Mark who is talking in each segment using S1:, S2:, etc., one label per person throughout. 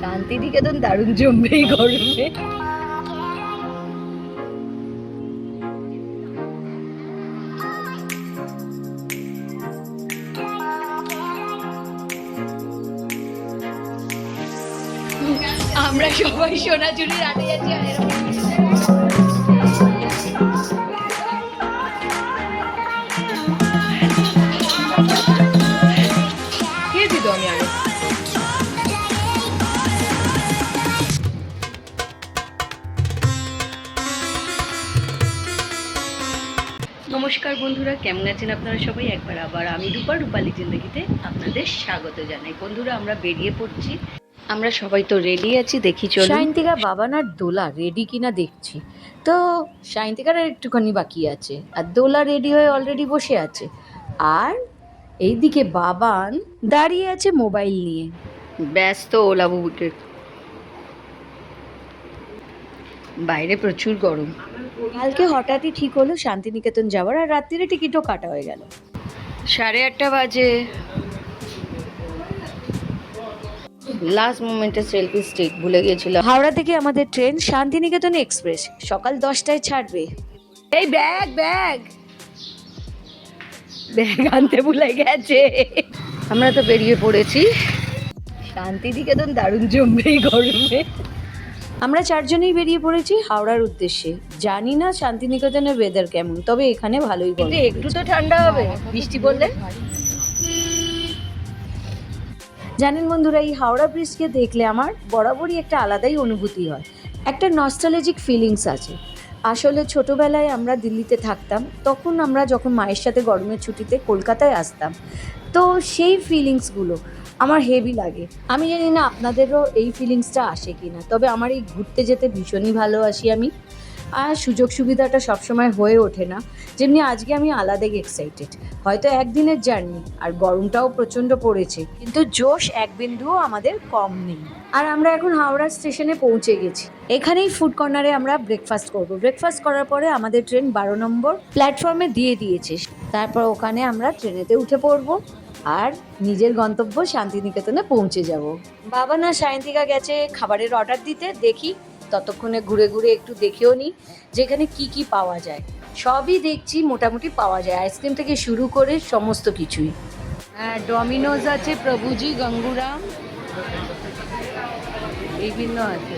S1: শান্তিনিকেতন দারুণ জমবে এই গরমে। আমরা সবাই সোনাঝুরির আটে যাচ্ছি আর এরকম খেয়েছি তো আমি আগে। নমস্কার বন্ধুরা, কেমন আছেন আপনারা সবাই? একবার আবার আমি রূপালী জিন্দগিতে আপনাদের স্বাগত জানাই। বন্ধুরা, আমরা বেরিয়ে পড়ছি। আমরা সবাই তো রেডি আছি, দেখি চলুন। সায়ন্তিকা বাবানার দোলা রেডি কিনা দেখছি। তো সায়ন্তিকার একটুখানি বাকি আছে, আর দোলা রেডি হয়ে অলরেডি বসে আছে। আর এইদিকে বাবান দাঁড়িয়ে আছে মোবাইল নিয়ে, ব্যস্ত ওলা বুবুকে। বাইরে প্রচুর গরম। কালকে হঠাৎই ঠিক হলো শান্তিনিকেতন যাওয়ার, আর রাত্রিরে টিকিটও কাটা হয়ে গেল। 8:30 বাজে। লাস্ট মোমেন্টে সেলফি স্টিক ভুলে গিয়েছিলাম। হাওড়া থেকে আমাদের ট্রেন শান্তিনিকেতন এক্সপ্রেস সকাল 10টায় ছাড়বে। এই ব্যাগ ব্যাগ ব্যাগ আনতে ভুলে গেছে। আমরা তো বেরিয়ে পড়েছি। শান্তিনিকেতন দারুণ জমবে এই গরমে। আমরা 4 জনেই বেরিয়ে পড়েছি হাওড়ার উদ্দেশ্যে। জানি না শান্তিনিকেতনের ওয়েদার কেমন, তবে এখানে ভালোই গরম। একটু তো ঠান্ডা হবে বৃষ্টি পড়লে। জানেন বন্ধুরা, এই হাওড়া ব্রিজকে দেখলে আমার বরাবরই একটা আলাদাই অনুভূতি হয়, একটা নস্টালজিক ফিলিংস আছে। আসলে ছোটোবেলায় আমরা দিল্লিতে থাকতাম, তখন আমরা যখন মায়ের সাথে গরমের ছুটিতে কলকাতায় আসতাম, তো সেই ফিলিংসগুলো আমার হেভি লাগে। আমি জানি না আপনাদেরও এই ফিলিংসটা আসে কি না, তবে আমার এই ঘুরতে যেতে ভীষণই ভালোবাসি আমি। আর সুযোগ সুবিধাটা সবসময় হয়ে ওঠে না, যেমনি আজকে আমি আলাদাই এক্সাইটেড। হয়তো একদিনের জার্নি, আর গরমটাও প্রচণ্ড পড়েছে, কিন্তু জোশ এক বিন্দুও আমাদের কম নেই। আর আমরা এখন হাওড়া স্টেশনে পৌঁছে গেছি। এখানেই ফুড কর্নারে আমরা ব্রেকফাস্ট করব। ব্রেকফাস্ট করার পরে আমাদের ট্রেন 12 নম্বর প্ল্যাটফর্মে দিয়ে দিয়েছে। তারপর ওখানে আমরা ট্রেনেতে উঠে পড়বো আর নিজের গন্তব্য শান্তিনিকেতনে পৌঁছে যাব। বাবা না সায়ন্তিকা গেছে খাবারের অর্ডার দিতে, দেখি ততক্ষণে ঘুরে ঘুরে একটু দেখেও নিই যেখানে কি কি পাওয়া যায়। সবই দেখছি মোটামুটি পাওয়া যায়, আইসক্রিম থেকে শুরু করে সমস্ত কিছুই। হ্যাঁ, ডমিনোজ আছে, প্রভুজি, গঙ্গুরাম, বিভিন্ন আছে।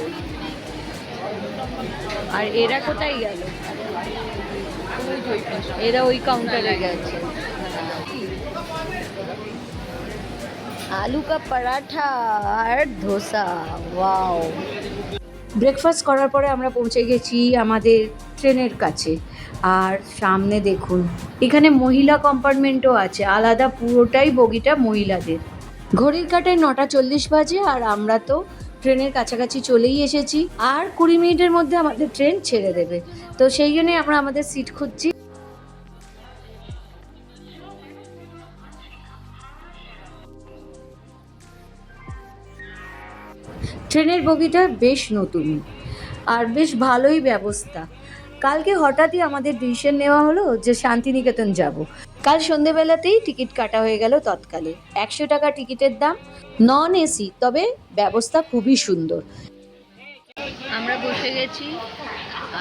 S1: আর এরা কোথায় গেল? এরা ওই কাউন্টারে গেছে। আলু কা পরাঠা আর ধোসা, ওয়াও। ব্রেকফাস্ট করার পরে আমরা পৌঁছে গেছি আমাদের ট্রেনের কাছে। আর সামনে দেখুন, এখানে মহিলা কম্পার্টমেন্টও আছে আলাদা, পুরোটাই বগিটা মহিলাদের। ঘড়ির কাঁটায় 9:40 বাজে, আর আমরা তো ট্রেনের কাছাকাছি চলেই এসেছি। আর 20 মিনিটের মধ্যে আমাদের ট্রেন ছেড়ে দেবে, তো সেই জন্যই আমরা আমাদের সিট খুঁজছি। ট্রেনের বগিটা বেশ নতুন আর বেশ ভালোই ব্যবস্থা। কালকে হঠাৎই আমাদের ডিসিশন নেওয়া হলো যে শান্তিনিকেতন যাব। কাল সন্ধেবেলাতেই টিকিট কাটা হয়ে গেল তৎকালে। 100 টাকা টিকিটের দাম, নন এসি, তবে ব্যবস্থা খুবই সুন্দর। আমরা বসে গেছি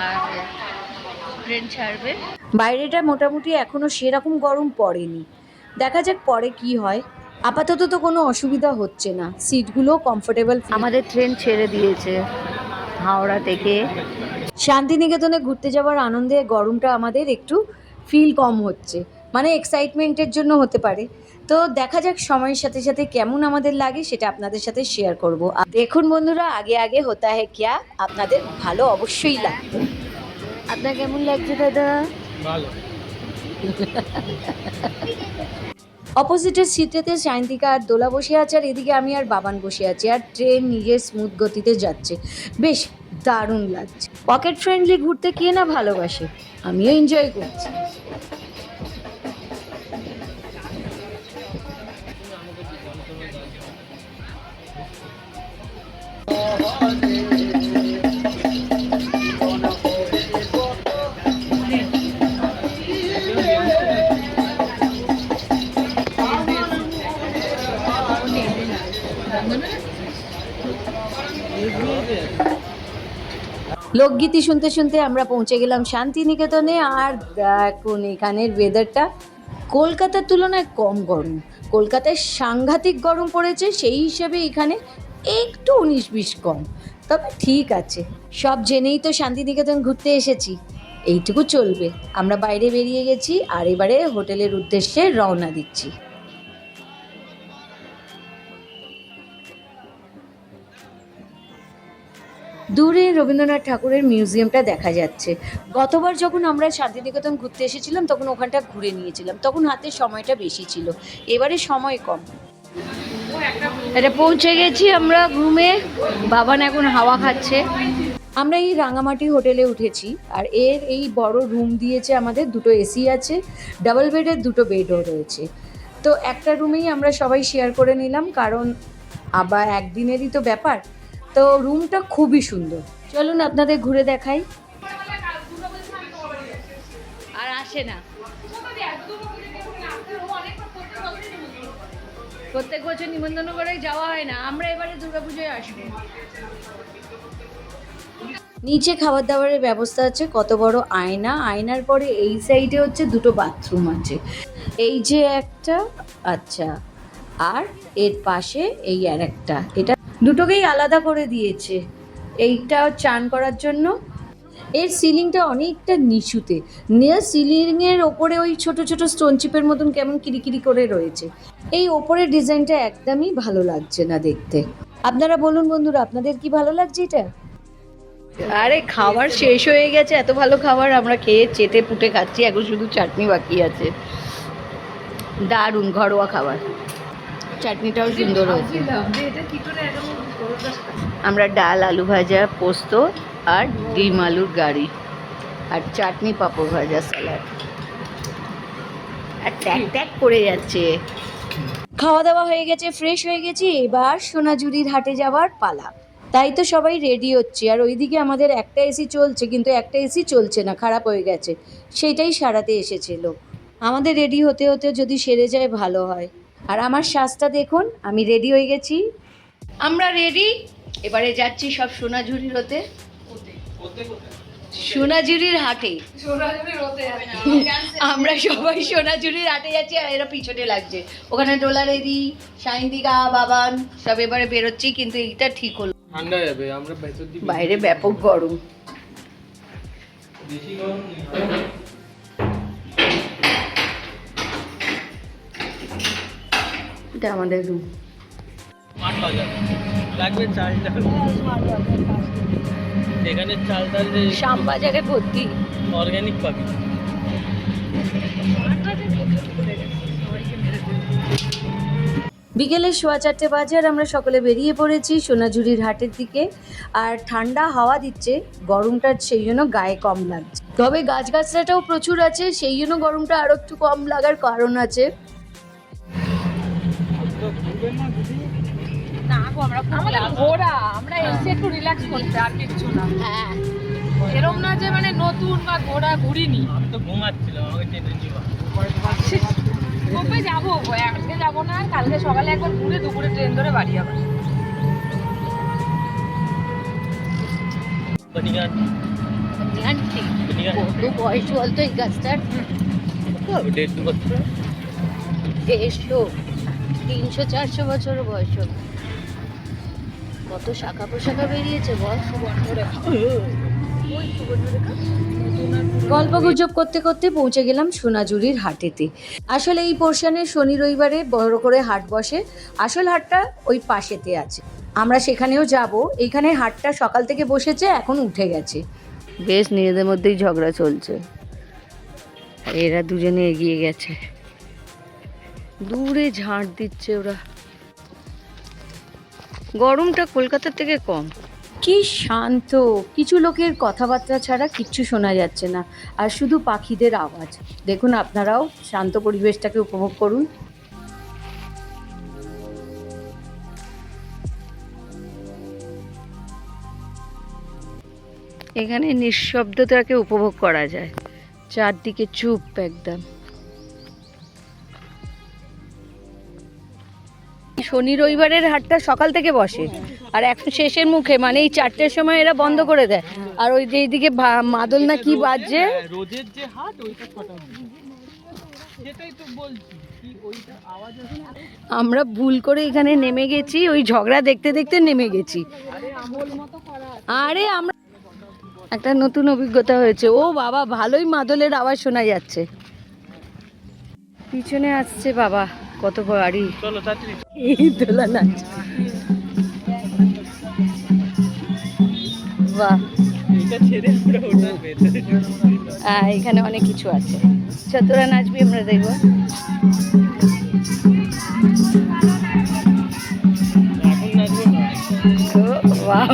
S1: আর ট্রেন ছাড়বে। বাইরেটা মোটামুটি এখনো সেরকম গরম পড়েনি, দেখা যাক পরে কি হয়। আপাতত তো কোনো অসুবিধা হচ্ছে না, সিটগুলো কমফোর্টেবল। আমাদের ট্রেন ছেড়ে দিয়েছে হাওড়া থেকে। শান্তিনিকেতনে ঘুরতে যাওয়ার আনন্দে গরমটা আমাদের একটু ফিল কম হচ্ছে, মানে এক্সাইটমেন্টের জন্য হতে পারে। তো দেখা যাক সময়ের সাথে সাথে কেমন আমাদের লাগে, সেটা আপনাদের সাথে শেয়ার করব। দেখুন বন্ধুরা, আগে আগে হোতা হ্যায় ক্যা, আপনাদের ভালো অবশ্যই লাগবে। আপনার কেমন লাগছে দাদা? ভালো। অপোজিটের সিটেতে সায়ন্তিকা আর দোলা বসে আছে, আর এদিকে আমি আর বাবান বসে আছি। আর ট্রেন নিজের স্মুথ গতিতে যাচ্ছে, বেশ দারুণ লাগছে। পকেট ফ্রেন্ডলি ঘুরতে কে না ভালোবাসে, আমিও এনজয় করছি। লোকগীতি শুনতে শুনতে আমরা পৌঁছে গেলাম শান্তিনিকেতনে। আর এখন এখানের ওয়েদারটা কলকাতার তুলনায় কম গরম। কলকাতায় সাংঘাতিক গরম পড়েছে, সেই হিসেবে এখানে একটু 19-20 কম। তবে ঠিক আছে, সব জেনেই তো শান্তিনিকেতন ঘুরতে এসেছি, এইটুকু চলবে। আমরা বাইরে বেরিয়ে গেছি আর এবারে হোটেলের উদ্দেশ্যে রওনা দিচ্ছি। দূরে রবীন্দ্রনাথ ঠাকুরের মিউজিয়ামটা দেখা যাচ্ছে। গতবার যখন আমরা শান্তিনিকেতন ঘুরতে এসেছিলাম তখন ওখানটা ঘুরে নিয়েছিলাম, তখন হাতে সময়টা বেশি ছিল, এবারে সময় কম। এটা পৌঁছে গেছি আমরা রুমে, বাবান এখন হাওয়া খাচ্ছে। আমরা এই রাঙামাটি হোটেলে উঠেছি আর এর এই বড় রুম দিয়েছে আমাদের, দুটো এসি আছে, ডাবল বেডের দুটো বেডও রয়েছে। তো একটা রুমেই আমরা সবাই শেয়ার করে নিলাম, কারণ আবার একদিনেরই তো ব্যাপার। তো রুমটা খুবই সুন্দর, চলুন আপনাদের ঘুরে দেখাই। আর আসে না, প্রত্যেক বছর নিমন্ত্রণ করে যাওয়া হয় না, আমরা এবারে দুর্গাপুজোয় আসবো। নিচে খাবার দাবারের ব্যবস্থা আছে, কত বড় আয়না, আয়নার পরে এই সাইডে হচ্ছে দুটো বাথরুম আছে, এই যে একটা, আচ্ছা, আর এর পাশে এই আর একটা, এটা দুটোকেই আলাদা করে দিয়েছে। এইটা চান করার জন্য। এর সিলিংটা অনেকটা নিচুতে, নিয়ার সিলিংয়ের ওপরে ওই ছোট ছোট স্টোন চিপের মতন কেমন কিরিকিরি করে রয়েছে। এই ওপরের ডিজাইনটা একদমই ভালো লাগছে না দেখতে। আপনারা বলুন বন্ধুরা, আপনাদের কি ভালো লাগছে এটা? আরে খাবার শেষ হয়ে গেছে, এত ভালো খাবার আমরা খেয়ে চেটে পুটে খাচ্ছি, এখন শুধু চাটনি বাকি আছে। দারুণ ঘরোয়া খাবার, চাটনিটাও সুন্দর হয়েছে। আমরা ডাল, আলু ভাজা, পোস্ত আর ডিম আলুর গাড়ি, আর চাটনি, পাঁপড় ভাজা, স্যালাড, আর ট্যাক ট্যাক করে যাচ্ছে। খাওয়া দাওয়া হয়ে গেছে, ফ্রেশ হয়ে গেছি, এবার সোনাঝুরির হাটে যাওয়ার পালা। তাই তো সবাই রেডি হচ্ছে। আর ওইদিকে আমাদের একটা এসি চলছে, কিন্তু একটা এসি চলছে না, খারাপ হয়ে গেছে, সেইটাই সারাতে এসেছিল। আমাদের রেডি হতে হতে যদি সেরে যায় ভালো হয়। আর আমার সাজটা দেখুন, আমি রেডি হয়ে গেছি। আমরা রেডি, এবারে যাচ্ছি সব সোনাঝুরির হতে, সোনাঝুরির হাটে। আমরা সবাই সোনাঝুরির হাটে যাচ্ছি আর এরা পিছনে লাগছে। ওখানে ডোলা রেডি, সাইন্দিকা, বাবান সব এবারে বেরোচ্ছি, কিন্তু এইটা ঠিক হলো, ঠান্ডা যাবে, আমরা বাইরে ব্যাপক গরম। এটা আমাদের রুম। লাগবে চাল ডাল, এখানে চাল ডাল শ্যামবাজারে ভর্তি, অর্গানিক পাবি। বিকেলে 4:15 বাজে আর আমরা সকলে বেরিয়ে পড়েছি সোনাঝুরির হাটের দিকে। আর ঠান্ডা হাওয়া দিচ্ছে, গরমটা সেই জন্য গায়ে কম লাগছে। তবে গাছগাছরাটাও প্রচুর আছে, সেই জন্য গরমটা আরও একটু কম লাগার কারণ আছে।
S2: আমরা এসে একটু রিল্যাক্স করতে, আর কিছু না।
S1: হ্যাঁ,
S2: এরকম না যে মানে নতুন বা ঘোরা ঘুরিনি।
S3: আমি তো ঘুমাচ্ছিলাম, আমাকে টেনে নিবা।
S2: কবে যাবো, আজকে যাবো না, কালকে সকালে একবার ঘুরে দুপুরে ট্রেন ধরে বাড়ি যাবো।
S1: কত বয়স বলতো এই গাছটার? 300-400 বছর বয়স হবে। কত শাখা প্রশাখা বেরিয়েছে বল। গল্পগুজব করতে করতে পৌঁছে গেলাম সোনাঝুরির হাটেতে। আসলে এই পোর্শনে শনি রবিবারে বড় করে হাট বসে, আসল হাটটা ওই পাশেতে আছে, আমরা সেখানেও যাব। এইখানে হাটটা সকাল থেকে বসেছে, এখন উঠে গেছে। বেশ নিজেদের মধ্যেই ঝগড়া চলছে, এরা দুজনে এগিয়ে গেছে, দূরে ঝাড় দিচ্ছে ওরা। গরমটা কলকাতার থেকে কম। কি শান্ত, কিছু লোকের কথাবার্তা ছাড়া কিচ্ছু শোনা যাচ্ছে না, আর শুধু পাখিদের আওয়াজ। দেখুন আপনারাও শান্ত পরিবেশটাকে উপভোগ করুন। এখানে নিঃশব্দতাকে উপভোগ করা যায়, চারদিকে চুপ একদম। শনি রবিবারের হাটটা সকাল থেকে বসে, আর এখন শেষের মুখে, মানে এই 4টের সময় এরা বন্ধ করে দেয়। আর ওই যে এইদিকে মাদল না কি বাজছে,
S3: রোজের যে হাট ওইটা ছটা সেটাই তো বলছি কি ওইটা আওয়াজ আসে না।
S1: আমরা ভুল করে এখানে নেমে গেছি, ওই ঝগড়া দেখতে দেখতে নেমে গেছি। আরে আমরা একটা নতুন অভিজ্ঞতা হয়েছে। ও বাবা, ভালোই মাদলের আওয়াজ শোনা যাচ্ছে। পিছনে আসছে বাবা কত গাড়ি,
S3: চলো তাড়াতাড়ি।
S1: এই দোলা নাচ। বাহ,
S3: এটা ছেড়ে আমরা ওটা ভেতরে
S1: এখানে অনেক কিছু আছে। তোরা নাচবি, আমরা দেখবো।
S3: এখন নাচবো না।
S1: বাহ,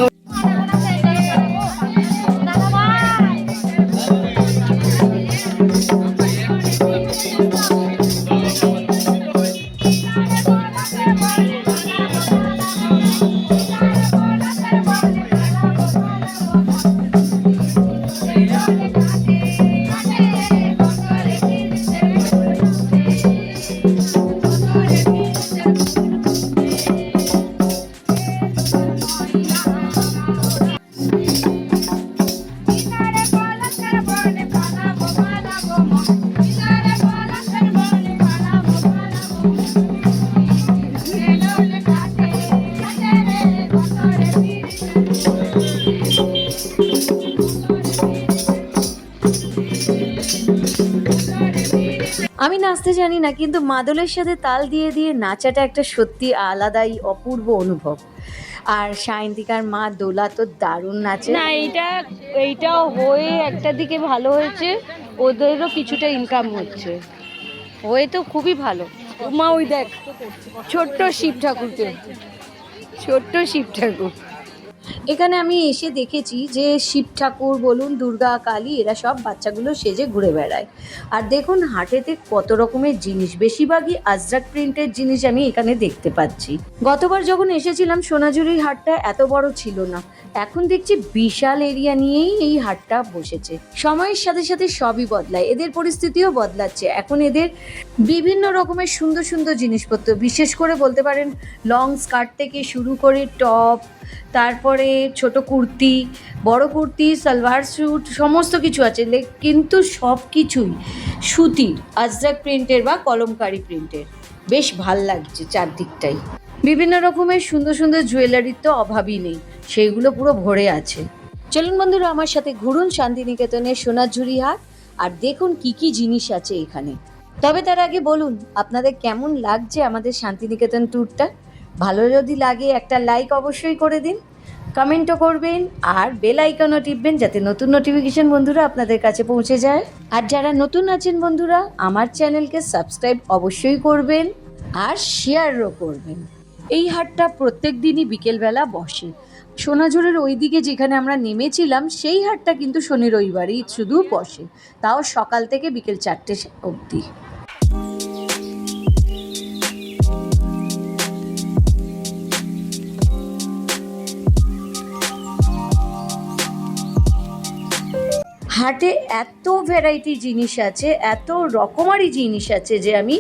S1: আমি নাচতে জানি না, কিন্তু মাদলের সাথে তাল দিয়ে দিয়ে নাচাটা একটা সত্যি আলাদাই অপূর্ব অনুভব। আর সায়ন্তিকার মা দোলা তো দারুণ নাচে। না, এইটাও হয়ে একটা দিকে ভালো হয়েছে, ওদেরও কিছুটা ইনকাম হচ্ছে, হয়ে তো খুবই ভালো। মা ওই দেখ ছোট্ট শিব ঠাকুরকে, ছোট্ট শিব ঠাকুর। এখানে আমি এসে দেখেছি যে শিব ঠাকুর বলুন, দুর্গা, কালী, এরা সব বাচ্চাগুলো সেজে ঘুরে বেড়ায়। আর দেখুন হাটেতে কত রকমের জিনিস, বেশিরভাগই আজরাক প্রিন্টের জিনিস আমি এখানে দেখতে পাচ্ছি। গতবার যখন এসেছিলাম সোনাঝুরির হাটটা এত বড় ছিল না, এখন দেখছি বিশাল এরিয়া নিয়েই এই হাটটা বসেছে। সময়ের সাথে সাথে সবই বদলায়, এদের পরিস্থিতিও বদলাচ্ছে। এখন এদের বিভিন্ন রকমের সুন্দর সুন্দর জিনিসপত্র, বিশেষ করে বলতে পারেন লং স্কার্ট থেকে শুরু করে টপ, তারপরে ছোট কুর্তি, বড় কুর্তি, সালোয়ার স্যুট, সমস্ত কিছু আছে। কিন্তু সব কিছুই সুতির, আজরাক প্রিন্টের বা কলমকারি প্রিন্টের। বেশ ভাল লাগছে চারদিকটাই। বিভিন্ন রকমের সুন্দর সুন্দর জুয়েলারির তো অভাবই নেই, সেইগুলো পুরো ভরে আছে। চলুন বন্ধুরা, আমার সাথে ঘুরুন শান্তিনিকেতনের সোনাঝুরি হাট আর দেখুন কি কি জিনিস আছে এখানে। তবে তার আগে বলুন আপনাদের কেমন লাগছে আমাদের শান্তিনিকেতন ট্যুরটা। ভালো যদি লাগে একটা লাইক অবশ্যই করে দিন, কমেন্টও করবেন আর বেল আইকনও টিপবেন, যাতে নতুন নোটিফিকেশন বন্ধুরা আপনাদের কাছে পৌঁছে যায়। আর যারা নতুন আছেন বন্ধুরা, আমার চ্যানেলকে সাবস্ক্রাইব অবশ্যই করবেন আর শেয়ারও করবেন। এই হাটটা প্রত্যেক দিনই বিকেলবেলা বসে। সোনাঝুরির ওই দিকে যেখানে আমরা নেমেছিলাম সেই হাটটা কিন্তু শনি রবিবারই শুধু বসে, তাও সকাল থেকে বিকেল 4টে অবধি। হাটে এত ভ্যারাইটি জিনিস আছে, এত রকমারি জিনিস আছে যে আমি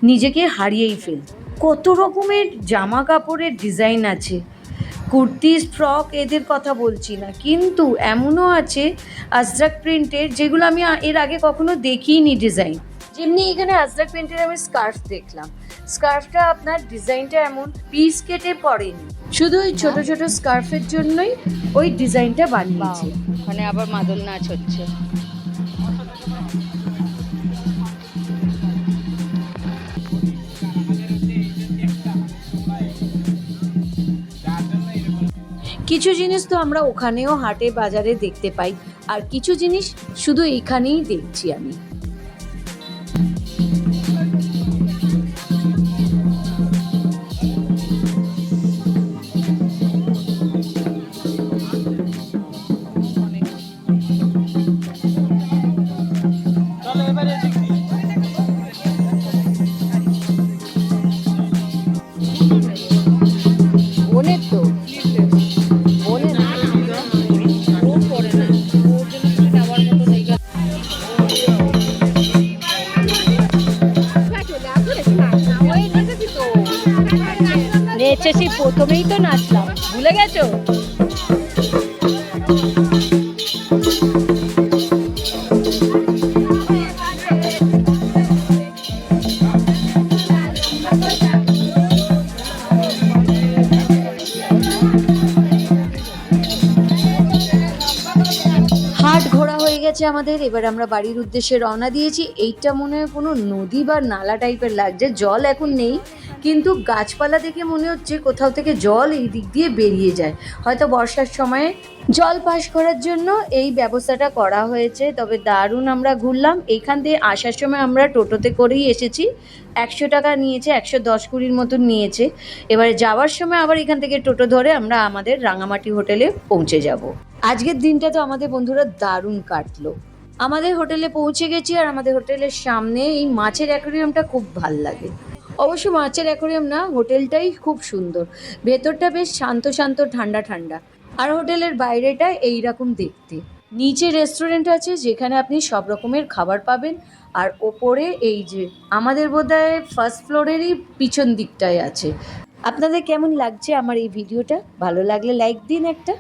S1: নিজেকে হারিয়েই ফেলি। কত রকমের জামা কাপড়ের ডিজাইন আছে, কুর্তি, ফ্রক, এদের কথা বলছি না, কিন্তু এমনও আছে আজরাক প্রিন্টের যেগুলো আমি এর আগে কখনো দেখিনি ডিজাইন। যেমনি এখানে আজরাক প্রিন্টের আমি স্কার্ফ দেখলাম, স্কার্ফটা আপনার ডিজাইনটা এমন পিস কেটে পড়েনি, শুধু ওই ছোট ছোট স্কার্ফের জন্যই ওই ডিজাইনটা বানিয়েছে। ওখানে আবার মাদল নাচ হচ্ছে। কিছু জিনিস তো আমরা ওখানেও হাটে বাজারে দেখতে পাই, আর কিছু জিনিস শুধু এইখানেই দেখছি আমি।
S3: চলো এবারে
S1: অনেক তো বলে না ও পড়ে না, ওর জন্য কিছু নেওয়ার মতো নেই। এসেছি প্রথমেই তো নাচলাম, ভুলে গেছো? হাট ঘোরা হয়ে গেছে আমাদের, এবার আমরা বাড়ির উদ্দেশ্যে রওনা দিয়েছি। এইটা মনে হয় কোনো নদী বা নালা টাইপের লাগছে, জল এখন নেই কিন্তু গাছপালা দেখে মনে হচ্ছে কোথাও থেকে জল এই দিক দিয়ে বেরিয়ে যায়, হয়তো বর্ষার সময়ে জল পাস করার জন্য এই ব্যবস্থাটা করা হয়েছে। তবে দারুণ আমরা ঘুরলাম। এইখান দিয়ে আসার সময় আমরা টোটোতে করেই এসেছি, 100 টাকা নিয়েছে, 110-20 মতন নিয়েছে। এবারে যাওয়ার সময় আবার এখান থেকে টোটো ধরে আমরা আমাদের রাঙামাটি হোটেলে পৌঁছে যাব। আজকের দিনটা তো আমাদের বন্ধুরা দারুণ কাটলো। আমাদের হোটেলে পৌঁছে গেছি আর আমাদের হোটেলের সামনে এই মাছের অ্যাকোয়ারিয়ামটা খুব ভাল লাগে। অবশ্য মাছের অ্যাকোয়ারিয়াম না, হোটেলটাই খুব সুন্দর, ভেতরটা বেশ শান্ত শান্ত ঠান্ডা ঠান্ডা, আর হোটেলের বাইরেটা এইরকম দেখতে। নিচে রেস্টুরেন্ট আছে যেখানে আপনি সব রকমের খাবার পাবেন, আর ওপরে এই যে আমাদের বোধহয় ফার্স্ট ফ্লোরেরই পিছন দিকটায় আছে। আপনাদের কেমন লাগছে আমার এই ভিডিওটা? ভালো লাগলে লাইক দিন একটা।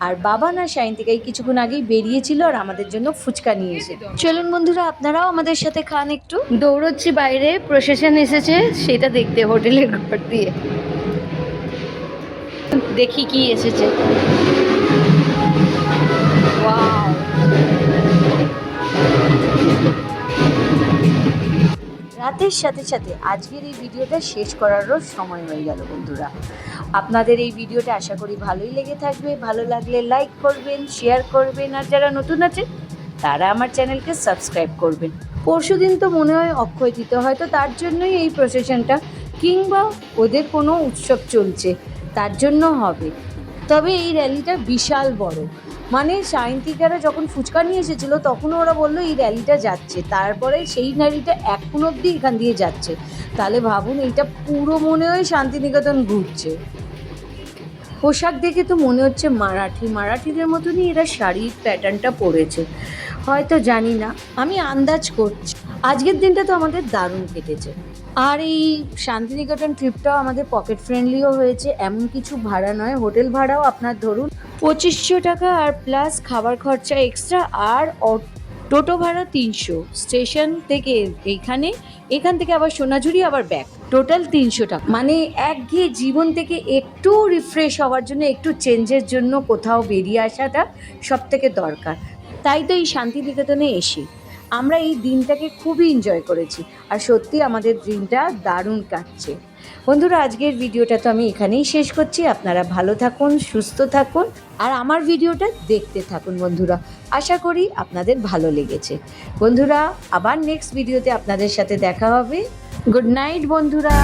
S1: আর বাবা না সায়ন্তিকা এই কিছুক্ষণ আগেই বেরিয়েছিল আর আমাদের জন্য ফুচকা নিয়ে এসে। চলুন বন্ধুরা, আপনারাও আমাদের সাথে খান একটু। দৌড়চ্ছি বাইরে, প্রসেশন এসেছে সেটা দেখতে হোটেলের ঘর দিয়ে। দেখি কি এসেছে। ওয়াও, রাতের সাথে সাথে আজকের এই ভিডিওটা শেষ করারও সময় হয়ে গেল বন্ধুরা। আপনাদের এই ভিডিওটা আশা করি ভালোই লেগে থাকবে। ভালো লাগলে লাইক করবেন, শেয়ার করবেন, আর যারা নতুন আছেন তারা আমার চ্যানেলকে সাবস্ক্রাইব করবেন। পরশুদিন তো মনে হয় অক্ষয় তৃতীয়া, হয়তো তার জন্যই এই প্রসেশনটা, কিংবা ওদের কোনো উৎসব চলছে তার জন্য হবে। তবে এই র্যালিটা বিশাল বড়, মানে সায়ন্তিকারা যখন ফুচকা নিয়ে এসেছিলো তখনও ওরা বললো এই র্যালিটা যাচ্ছে, তারপরে সেই র্যালিটা এখন অবধি এখান দিয়ে যাচ্ছে। তাহলে ভাবুন, এইটা পুরো মনে হয় শান্তিনিকেতন ঘুরছে। পোশাক দেখে তো মনে হচ্ছে মারাঠিদের মতনই এরা শাড়ির প্যাটার্নটা পরেছে, হয়তো জানি না, আমি আন্দাজ করছি। আজকের দিনটা তো আমাদের দারুণ কেটেছে। আর এই শান্তিনিকেতন ট্রিপটাও আমাদের পকেট ফ্রেন্ডলিও হয়েছে, এমন কিছু ভাড়া নয়। হোটেল ভাড়াও আপনার ধরুন 2500 টাকা, আর প্লাস খাবার খরচা এক্সট্রা, আর টোটো ভাড়া 300 স্টেশন থেকে এখান থেকে আবার সোনাঝুরি আবার ব্যাক, টোটাল 300 টাকা। মানে একঘেয়ে জীবন থেকে একটু রিফ্রেশ হওয়ার জন্য, একটু চেঞ্জের জন্য কোথাও বেরিয়ে আসাটা সব থেকে দরকার। তাই তো এই শান্তিনিকেতনে এসে আমরা এই দিনটাকে খুবই এনজয় করেছি, আর সত্যি আমাদের দিনটা দারুণ কাটছে। বন্ধুরা, আজকের ভিডিওটা তো আমি এখানেই শেষ করছি। আপনারা ভালো থাকুন, সুস্থ থাকুন, আর আমার ভিডিওটা দেখতে থাকুন বন্ধুরা। আশা করি আপনাদের ভালো লেগেছে। বন্ধুরা, আবার নেক্সট ভিডিওতে আপনাদের সাথে দেখা হবে। গুড নাইট বন্ধুরা।